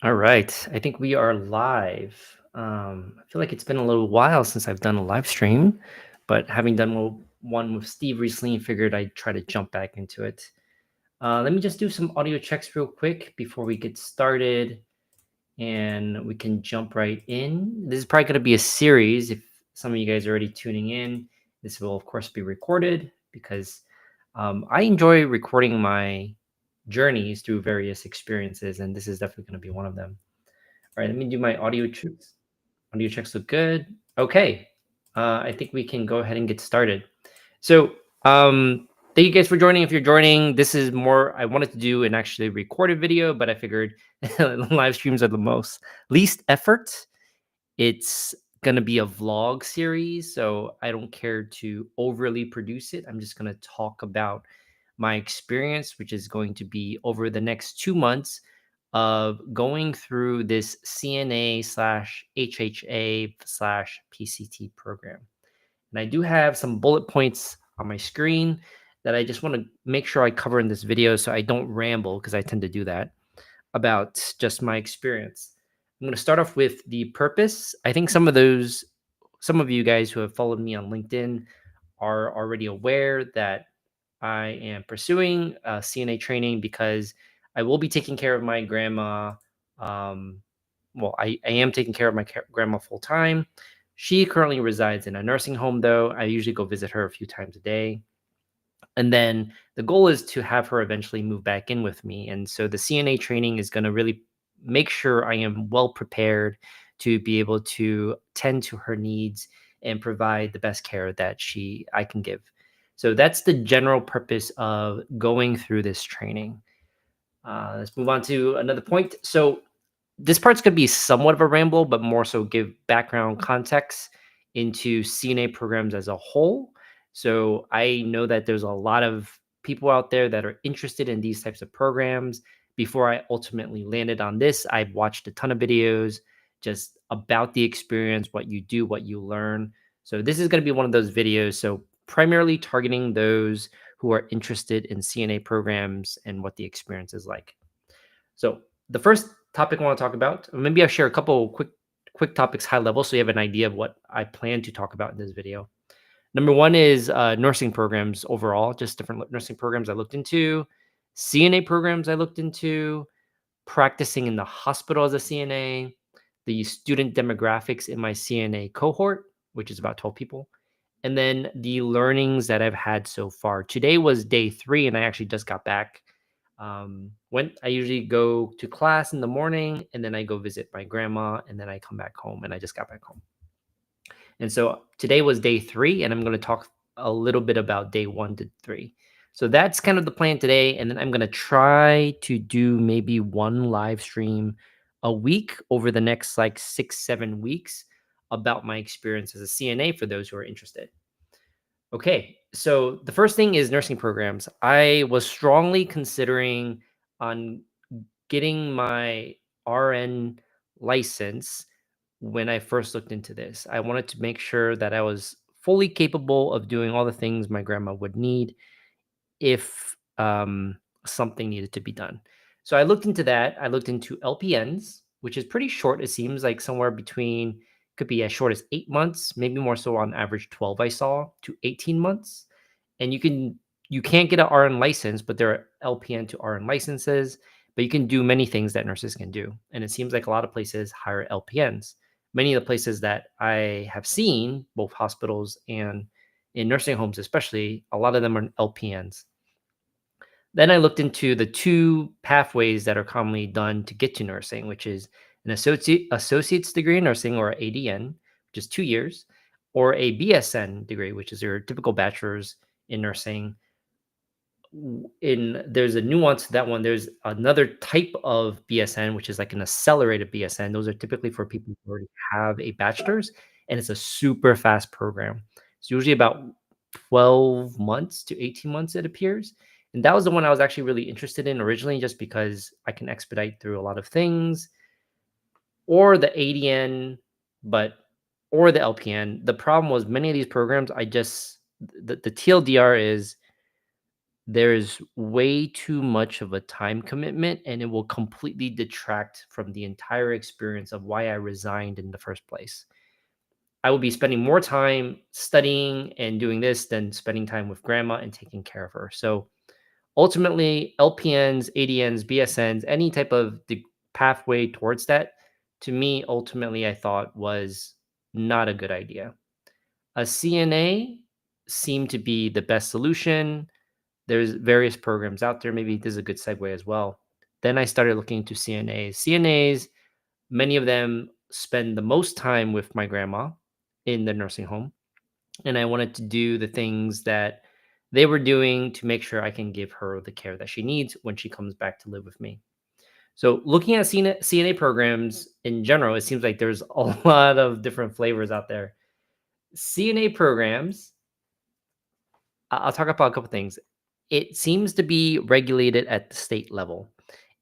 All right. I think we are live. I feel like it's been a little while since I've done a live stream, but having done one with Steve recently, I figured I'd try to jump back into it. Let me just do some audio checks real quick before we get started, and we can jump right in. This is probably going to be a series. If some of you guys are already tuning in, this will, of course, be recorded because I enjoy recording my journeys through various experiences, and this is definitely going to be one of them. All right, let me do my audio checks. Audio checks look good. Okay, I think we can go ahead and get started. So, thank you guys for joining. If you're joining, this is more, I wanted to do an actually recorded video, but I figured live streams are the least effort. It's going to be a vlog series, so I don't care to overly produce it. I'm just going to talk about my experience, which is going to be over the next 2 months of going through this CNA slash HHA slash PCT program. And I do have some bullet points on my screen that I just want to make sure I cover in this video so I don't ramble, because I tend to do that, about just my experience. I'm going to start off with the purpose. I think some of you guys who have followed me on LinkedIn are already aware that I am pursuing CNA training because I will be taking care of my grandma. I am taking care of my grandma full time. She currently resides in a nursing home, though. I usually go visit her a few times a day. And then the goal is to have her eventually move back in with me. And so the CNA training is going to really make sure I am well prepared to be able to tend to her needs and provide the best care that I can give. So that's the general purpose of going through this training. Let's move on to another point. So this part's going to be somewhat of a ramble, but more so give background context into CNA programs as a whole. So I know that there's a lot of people out there that are interested in these types of programs. Before I ultimately landed on this, I've watched a ton of videos just about the experience, what you do, what you learn. So this is going to be one of those videos. So primarily targeting those who are interested in CNA programs and what the experience is like. So the first topic I want to talk about, maybe I'll share a couple quick topics high level so you have an idea of what I plan to talk about in this video. Number one is nursing programs overall, just different nursing programs I looked into, CNA programs I looked into, practicing in the hospital as a CNA, the student demographics in my CNA cohort, which is about 12 people, and then the learnings that I've had so far. Today was day 3, and I actually just got back. I usually go to class in the morning, and then I go visit my grandma, and then I come back home, and I just got back home. And so today was day 3, and I'm going to talk a little bit about day 1 to 3. So that's kind of the plan today. And then I'm going to try to do maybe one live stream a week over the next like 6-7 weeks about my experience as a CNA for those who are interested. Okay, so the first thing is nursing programs. I was strongly considering on getting my RN license when I first looked into this. I wanted to make sure that I was fully capable of doing all the things my grandma would need if something needed to be done. So I looked into that. I looked into LPNs, which is pretty short. It seems like somewhere between could be as short as 8 months, maybe more so on average 12 I saw to 18 months. And you can't get an RN license, but there are LPN to RN licenses, but you can do many things that nurses can do. And it seems like a lot of places hire LPNs. Many of the places that I have seen, both hospitals and in nursing homes especially, a lot of them are LPNs. Then I looked into the two pathways that are commonly done to get to nursing, which is an associate's degree in nursing, or ADN, which is 2 years, or a BSN degree, which is your typical bachelor's in nursing. There's a nuance to that one. There's another type of BSN, which is like an accelerated BSN. Those are typically for people who already have a bachelor's, and it's a super fast program. It's usually about 12 months to 18 months, it appears. And that was the one I was actually really interested in originally, just because I can expedite through a lot of things, or the ADN, but or the LPN. The problem was many of these programs, the TLDR is there's way too much of a time commitment, and it will completely detract from the entire experience of why I resigned in the first place. I will be spending more time studying and doing this than spending time with grandma and taking care of her. So ultimately, LPNs, ADNs, BSNs, any type of pathway towards that, to me, ultimately, I thought was not a good idea. A CNA seemed to be the best solution. There's various programs out there. Maybe this is a good segue as well. Then I started looking into CNAs. CNAs, many of them spend the most time with my grandma in the nursing home. And I wanted to do the things that they were doing to make sure I can give her the care that she needs when she comes back to live with me. So, looking at CNA programs in general, it seems like there's a lot of different flavors out there. CNA programs, I'll talk about a couple things. It seems to be regulated at the state level.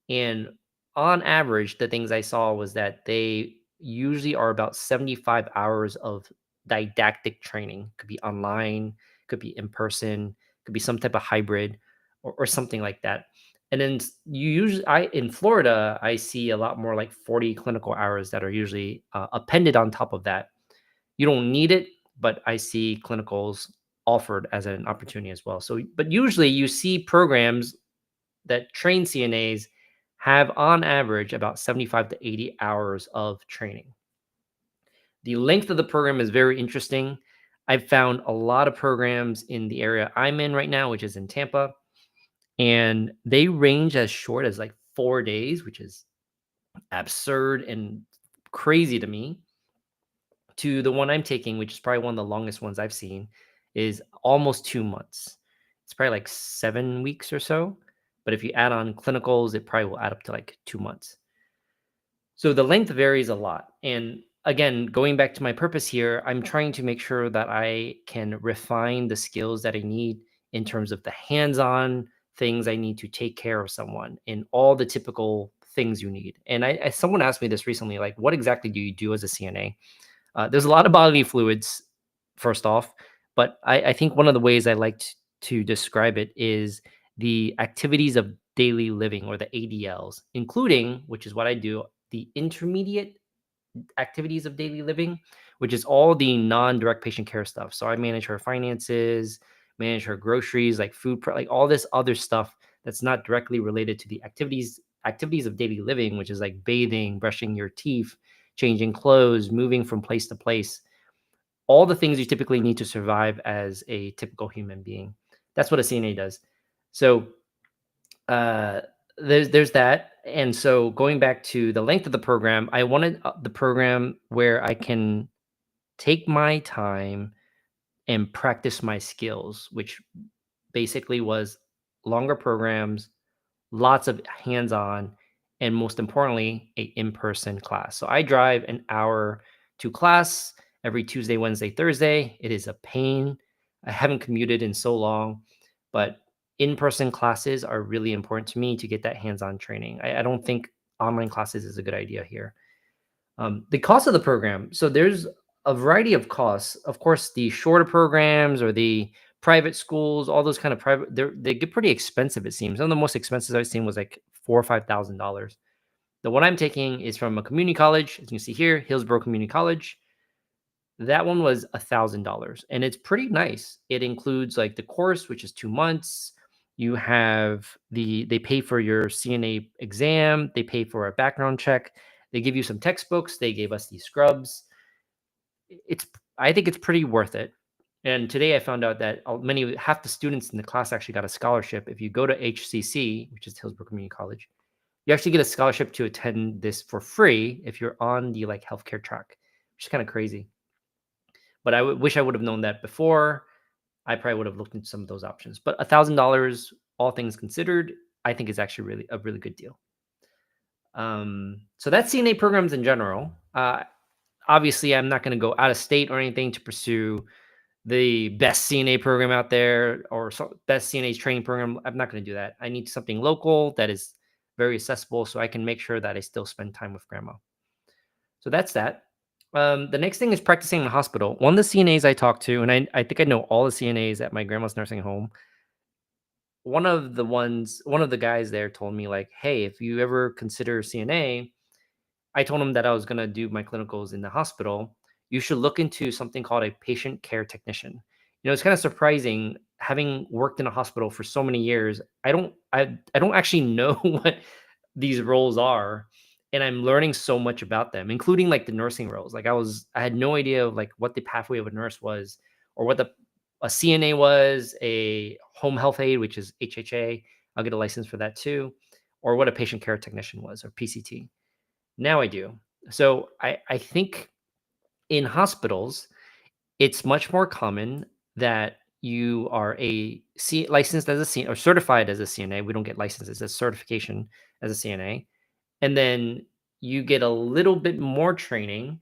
And on average, the things I saw was that they usually are about 75 hours of didactic training. Could be online, could be in person, could be some type of hybrid, or something like that. And then you usually, in Florida, I see a lot more like 40 clinical hours that are usually appended on top of that. You don't need it, but I see clinicals offered as an opportunity as well. So, but usually you see programs that train CNAs have on average about 75 to 80 hours of training. The length of the program is very interesting. I've found a lot of programs in the area I'm in right now, which is in Tampa, and they range as short as like 4 days, which is absurd and crazy to me, to the one I'm taking, which is probably one of the longest ones I've seen, is almost 2 months. It's probably like 7 weeks or so. But if you add on clinicals, it probably will add up to like 2 months. So the length varies a lot. And again, going back to my purpose here, I'm trying to make sure that I can refine the skills that I need in terms of the hands on things I need to take care of someone and all the typical things you need. And someone asked me this recently, like, what exactly do you do as a CNA? There's a lot of bodily fluids, first off, but I think one of the ways I like to describe it is the activities of daily living, or the ADLs, including, which is what I do, the intermediate activities of daily living, which is all the non-direct patient care stuff. So I manage her finances, manage her groceries, like like all this other stuff that's not directly related to the activities of daily living, which is like bathing, brushing your teeth, changing clothes, moving from place to place, all the things you typically need to survive as a typical human being. That's what a CNA does. So uh, there's that. And so going back to the length of the program, I wanted the program where I can take my time and practice my skills, which basically was longer programs, lots of hands-on, and most importantly, a in-person class. So I drive an hour to class every Tuesday, Wednesday, Thursday. It is a pain. I haven't commuted in so long, but in-person classes are really important to me to get that hands-on training. I don't think online classes is a good idea here. The cost of the program. So there's a variety of costs. Of course, the shorter programs or the private schools, all those kind of private, they get pretty expensive. It seems some of the most expensive I've seen was like $4,000 or $5,000. The one I'm taking is from a community college, as you can see here, Hillsborough Community College. That one was $1,000, and it's pretty nice. It includes like the course, which is 2 months. You have they pay for your CNA exam, they pay for a background check, they give you some textbooks, they gave us these scrubs. It's I think it's pretty worth it. And today I found out that half the students in the class actually got a scholarship. If you go to HCC, which is Hillsborough Community College, you actually get a scholarship to attend this for free if you're on the like healthcare track, which is kind of crazy. But I wish I would have known that before. I probably would have looked into some of those options. But $1,000, all things considered, I think is actually really a really good deal. So that's CNA programs in general. Obviously, I'm not going to go out of state or anything to pursue the best CNA program out there or best CNA training program. I'm not going to do that. I need something local that is very accessible so I can make sure that I still spend time with grandma. So that's that. The next thing is practicing in the hospital. One of the CNAs I talked to, and I think I know all the CNAs at my grandma's nursing home. One of the guys there told me like, hey, if you ever consider CNA, I told him that I was going to do my clinicals in the hospital. You should look into something called a patient care technician. It's kind of surprising having worked in a hospital for so many years. I don't actually know what these roles are, and I'm learning so much about them, including like the nursing roles. Like I had no idea of like what the pathway of a nurse was, or what a CNA was, a home health aide, which is HHA. I'll get a license for that too, or what a patient care technician was, or PCT. Now I do. So I think in hospitals, it's much more common that you are licensed as a CNA or certified as a CNA. We don't get licensed, it's a certification as a CNA. And then you get a little bit more training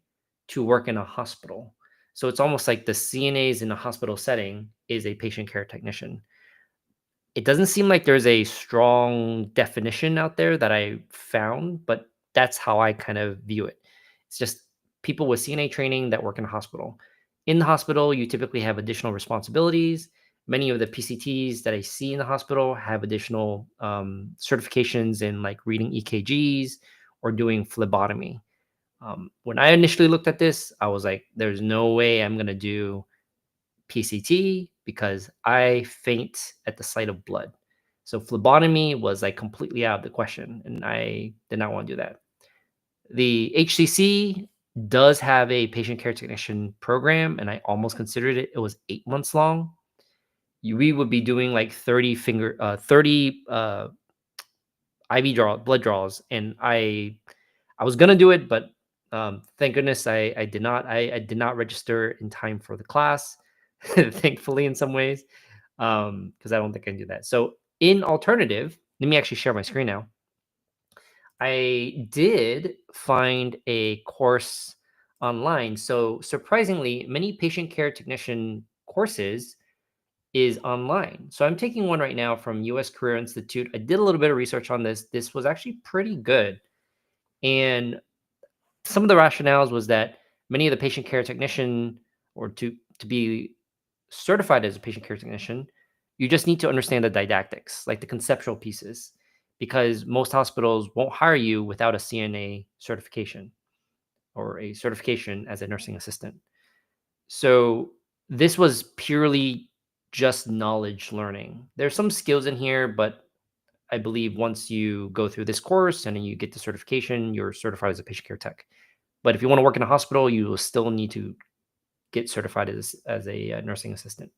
to work in a hospital. So it's almost like the CNAs in a hospital setting is a patient care technician. It doesn't seem like there's a strong definition out there that I found, but that's how I kind of view it. It's just people with CNA training that work in a hospital. In the hospital, you typically have additional responsibilities. Many of the PCTs that I see in the hospital have additional certifications in like reading EKGs or doing phlebotomy. When I initially looked at this, I was like, there's no way I'm going to do PCT because I faint at the sight of blood. So phlebotomy was like completely out of the question, and I did not want to do that. The HCC does have a patient care technician program, and I almost considered it. It was 8 months long. We would be doing like 30 IV blood draws, and I was gonna do it, but thank goodness I did not. I did not register in time for the class, thankfully in some ways, because I don't think I can do that. So in alternative, let me actually share my screen now. I did find a course online. So surprisingly, many patient care technician courses is online. So I'm taking one right now from US Career Institute. I did a little bit of research on this. This was actually pretty good. And some of the rationales was that many of the patient care technician, or to be certified as a patient care technician, you just need to understand the didactics, like the conceptual pieces, because most hospitals won't hire you without a CNA certification or a certification as a nursing assistant. So this was purely just knowledge learning. There's some skills in here, but I believe once you go through this course and then you get the certification, you're certified as a patient care tech. But if you want to work in a hospital, you will still need to get certified as a nursing assistant.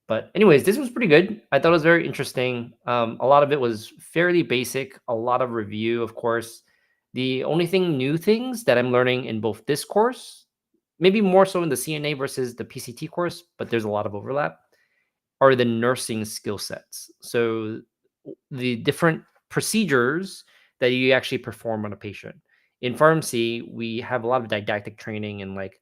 But anyways, this was pretty good. I thought it was very interesting. A lot of it was fairly basic, a lot of review, of course. The only new things that I'm learning in both this course, maybe more so in the CNA versus the PCT course, but there's a lot of overlap, are the nursing skill sets. So the different procedures that you actually perform on a patient. In pharmacy, we have a lot of didactic training, and like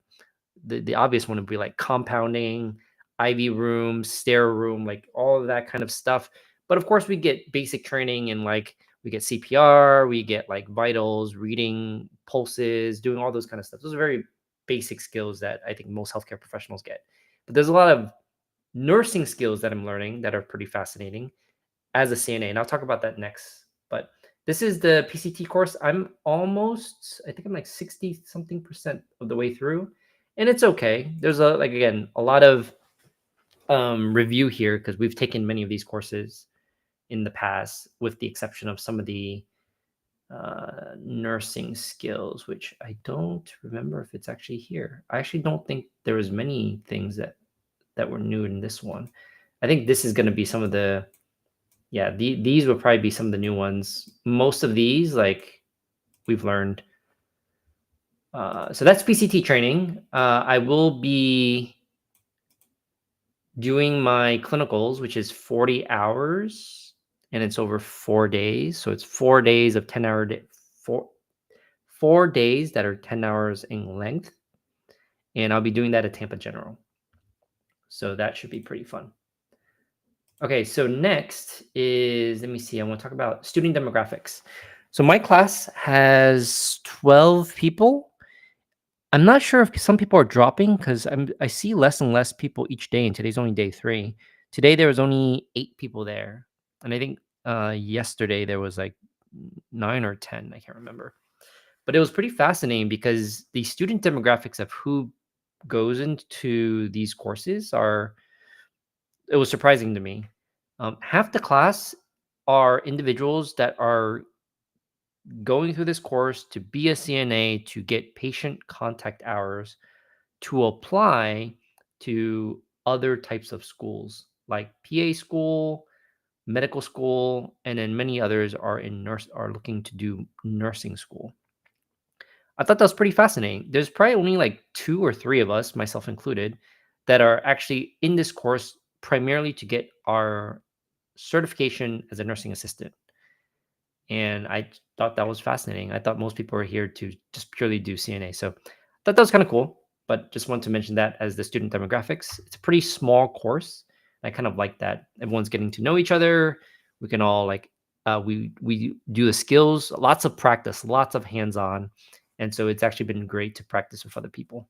the obvious one would be like compounding, IV room, stare room, like all of that kind of stuff. But of course, we get basic training in like we get CPR, we get like vitals, reading pulses, doing all those kind of stuff. Those are very basic skills that I think most healthcare professionals get. But there's a lot of nursing skills that I'm learning that are pretty fascinating as a CNA, and I'll talk about that next. But this is the PCT course. I think I'm like 60 something % of the way through. and it's okay. There's a like again a lot of review here because we've taken many of these courses in the past, with the exception of some of the nursing skills, which I don't remember if it's actually here. I actually don't think there was many things that were new in this one. I think this is going to be some of the these would probably be some of the new ones. Most of these like we've learned. So that's PCT training. I will be doing my clinicals, which is 40 hours, and it's over 4 days. So it's 4 days of 10-hour day, 4 days that are 10 hours in length. And I'll be doing that at Tampa General. So that should be pretty fun. Okay, so next is, let me see, I want to talk about student demographics. So my class has 12 people. I'm not sure if some people are dropping because I see less and less people each day, and today's only day 3. Today there was only 8 people there, and I think yesterday there was like 9 or 10. I can't remember, but it was pretty fascinating because the student demographics of who goes into these courses it was surprising to me. Half the class are individuals that are going through this course to be a CNA to get patient contact hours to apply to other types of schools like PA school, medical school, and then many others are looking to do nursing school. I thought that was pretty fascinating. There's probably only like 2 or 3 of us, myself included, that are actually in this course primarily to get our certification as a nursing assistant. And I thought that was fascinating. I thought most people were here to just purely do CNA. So I thought that was kind of cool, but just want to mention that as the student demographics. It's a pretty small course. I kind of like that. Everyone's getting to know each other. We can all like we do the skills, lots of practice, lots of hands-on. And so it's actually been great to practice with other people.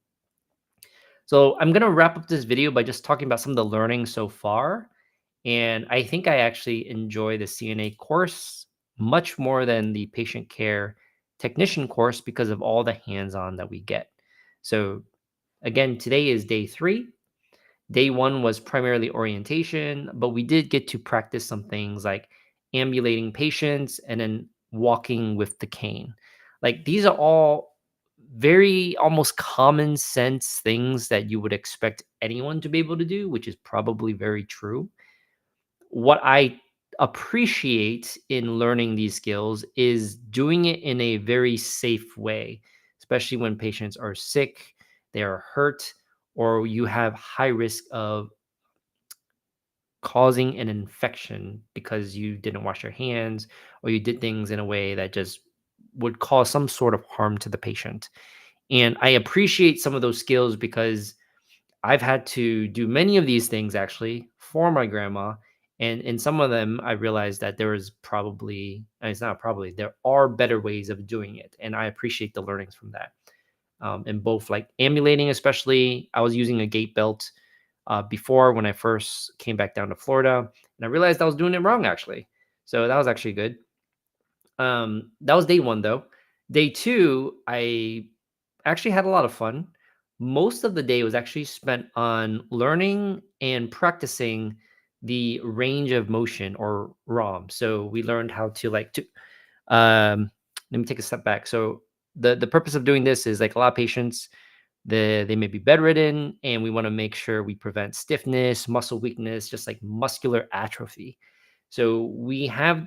So I'm gonna wrap up this video by just talking about some of the learning so far. And I think I actually enjoy the CNA course much more than the patient care technician course because of all the hands-on that we get. So again, today is day 3. Day 1 was primarily orientation, but we did get to practice some things like ambulating patients and then walking with the cane. Like these are all very almost common sense things that you would expect anyone to be able to do, which is probably very true. What I appreciate in learning these skills is doing it in a very safe way, especially when patients are sick, they are hurt, or you have high risk of causing an infection because you didn't wash your hands or you did things in a way that just would cause some sort of harm to the patient. And I appreciate some of those skills because I've had to do many of these things actually for my grandma. And in some of them, I realized that there is probably, and it's not probably, there are better ways of doing it. And I appreciate the learnings from that. And both like ambulating, especially, I was using a gait belt before when I first came back down to Florida. And I realized I was doing it wrong actually. So that was actually good. That was day 1 though. Day 2, I actually had a lot of fun. Most of the day was actually spent on learning and practicing the range of motion or ROM. So we learned how to let me take a step back. So the purpose of doing this is like a lot of patients, they may be bedridden, and we want to make sure we prevent stiffness, muscle weakness, just like muscular atrophy. So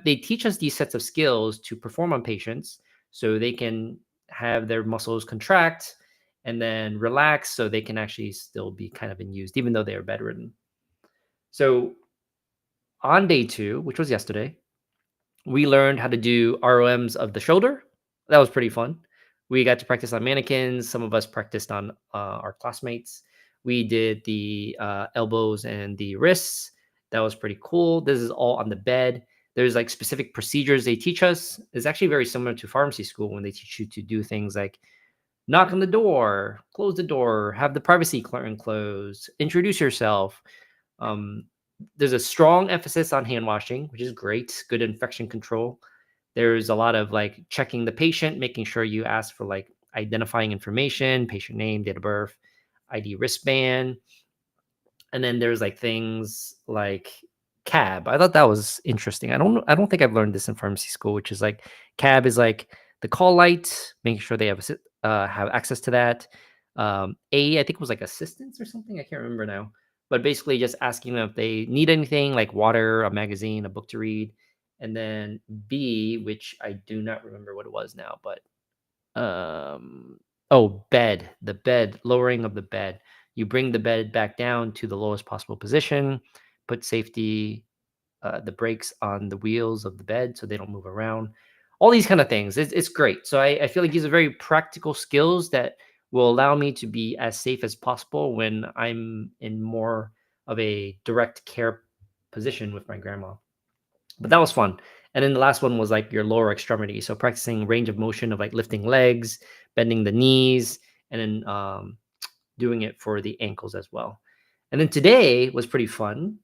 they teach us these sets of skills to perform on patients so they can have their muscles contract and then relax so they can actually still be kind of in use, even though they are bedridden. So on day 2, which was yesterday, we learned how to do ROMs of the shoulder. That was pretty fun. We got to practice on mannequins. Some of us practiced on our classmates. We did the elbows and the wrists. That was pretty cool. This is all on the bed. There's like specific procedures they teach us. It's actually very similar to pharmacy school when they teach you to do things like knock on the door, close the door, have the privacy curtain closed, introduce yourself. Um, there's a strong emphasis on hand washing, which is great. Good infection control. There's a lot of like checking the patient, making sure you ask for like identifying information, patient name, date of birth. ID wristband. And then there's like things like cab. I thought that was interesting. I don't think I've learned this in pharmacy school, which is like cab is like the call light, making sure they have access to that. I think it was like assistance or something. I can't remember now. But basically just asking them if they need anything like water, a magazine, a book to read. And then B, which I do not remember what it was now, but um bed, the bed, lowering of the bed. You bring the bed back down to the lowest possible position, put safety the brakes on the wheels of the bed so they don't move around, all these kind of things. It's great. So I feel like these are very practical skills that will allow me to be as safe as possible when I'm in more of a direct care position with my grandma. But that was fun. And then the last one was like your lower extremity. So practicing range of motion of like lifting legs, bending the knees, and then doing it for the ankles as well. And then today was pretty fun.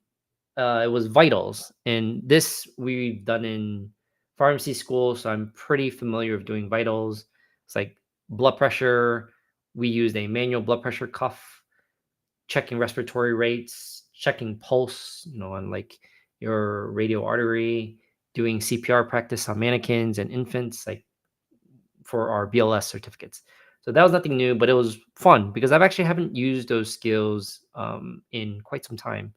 It was vitals. And this we've done in pharmacy school. So I'm pretty familiar with doing vitals. It's like blood pressure. We used a manual blood pressure cuff, checking respiratory rates, checking pulse, on like your radial artery, doing CPR practice on mannequins and infants, like for our BLS certificates. So that was nothing new, but it was fun because I've actually haven't used those skills in quite some time.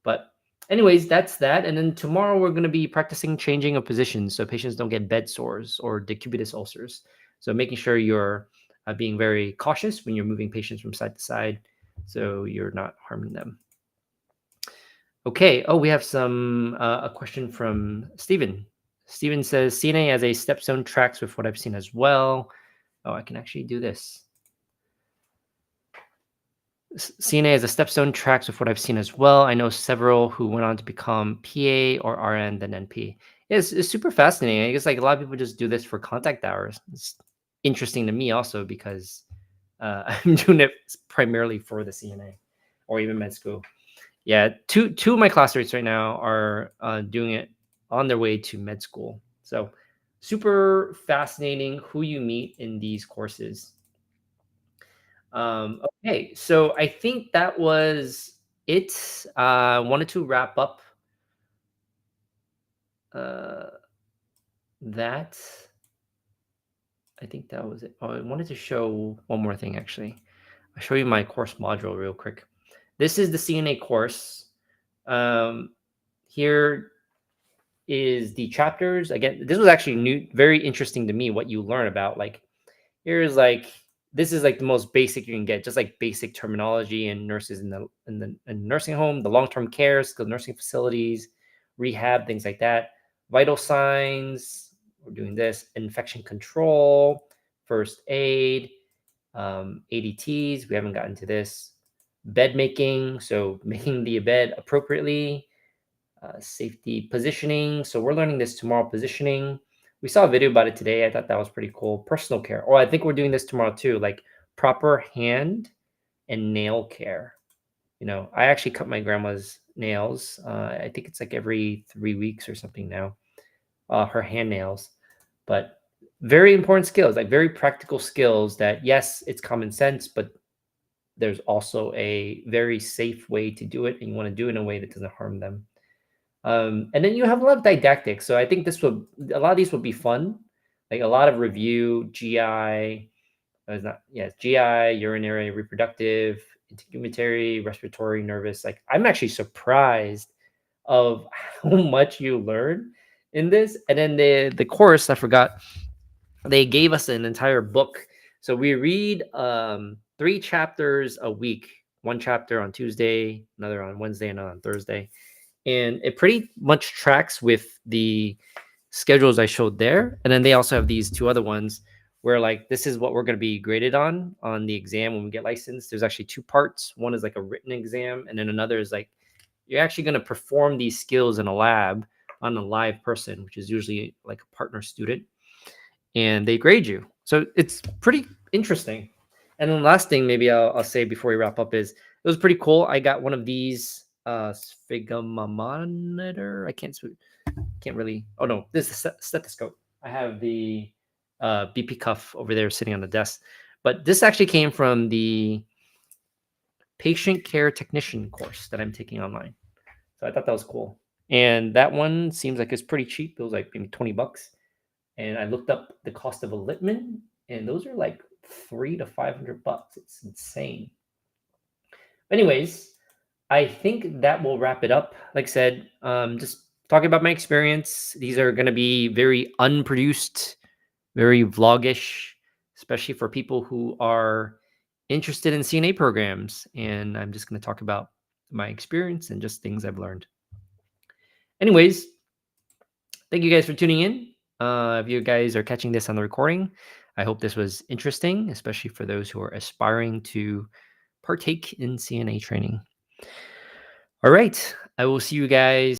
But anyways, that's that. And then tomorrow we're going to be practicing changing of positions so patients don't get bed sores or decubitus ulcers. So making sure you're being very cautious when you're moving patients from side to side so you're not harming them. Okay. Oh, we have a question from Steven. Steven says CNA as a stepstone tracks with what I've seen as well. Oh, I can actually do this. CNA as a stepstone tracks with what I've seen as well. I know several who went on to become PA or RN then NP. It's super fascinating. I guess like a lot of people just do this for contact hours. It's interesting to me also because I'm doing it primarily for the CNA or even med school. Yeah, two of my classmates right now are doing it on their way to med school. So super fascinating who you meet in these courses. Okay, so I think that was it. I wanted to wrap up uh, that. I think that was it. Oh, I wanted to show one more thing actually. I'll show you my course module real quick. This is the CNA course. Um, Here is the chapters. Again, this was actually new, very interesting to me what you learn about. Like, here's like this is like the most basic you can get, just like basic terminology and nurses in nursing home, the long-term care, skilled nursing facilities, rehab, things like that. Vital signs, we're doing this, infection control, first aid, ADTs, we haven't gotten to this, bed making, so making the bed appropriately, safety positioning. So we're learning this tomorrow, positioning. We saw a video about it today. I thought that was pretty cool. Personal care. Oh, I think we're doing this tomorrow too, like proper hand and nail care. I actually cut my grandma's nails. I think it's like every 3 weeks or something now, her hand nails. But very important skills, like very practical skills that, yes, it's common sense, but there's also a very safe way to do it. And you want to do it in a way that doesn't harm them. And then you have a lot of didactics. So I think a lot of these would be fun, like a lot of review, GI, GI, urinary, reproductive, integumentary, respiratory, nervous. Like I'm actually surprised of how much you learn in this. And then the course, I forgot, they gave us an entire book. So we read 3 chapters a week, one chapter on Tuesday, another on Wednesday, another on Thursday. And it pretty much tracks with the schedules I showed there. And then they also have these 2 other ones where like this is what we're going to be graded on the exam when we get licensed. There's actually 2 parts. One is like a written exam, and then another is like you're actually going to perform these skills in a lab on a live person, which is usually like a partner student, and they grade you. So it's pretty interesting. And then the last thing maybe I'll say before we wrap up is it was pretty cool. I got one of these sphygmomonitor. I can't really. Oh no, this is a stethoscope. I have the BP cuff over there sitting on the desk, but this actually came from the patient care technician course that I'm taking online. So I thought that was cool. And that one seems like it's pretty cheap. It was like maybe $20. And I looked up the cost of a Littman, and those are like $300 to $500. It's insane. Anyways, I think that will wrap it up. Like I said, just talking about my experience. These are going to be very unproduced, very vlogish, especially for people who are interested in CNA programs. And I'm just going to talk about my experience and just things I've learned. Anyways, thank you guys for tuning in. If you guys are catching this on the recording, I hope this was interesting, especially for those who are aspiring to partake in CNA training. All right. I will see you guys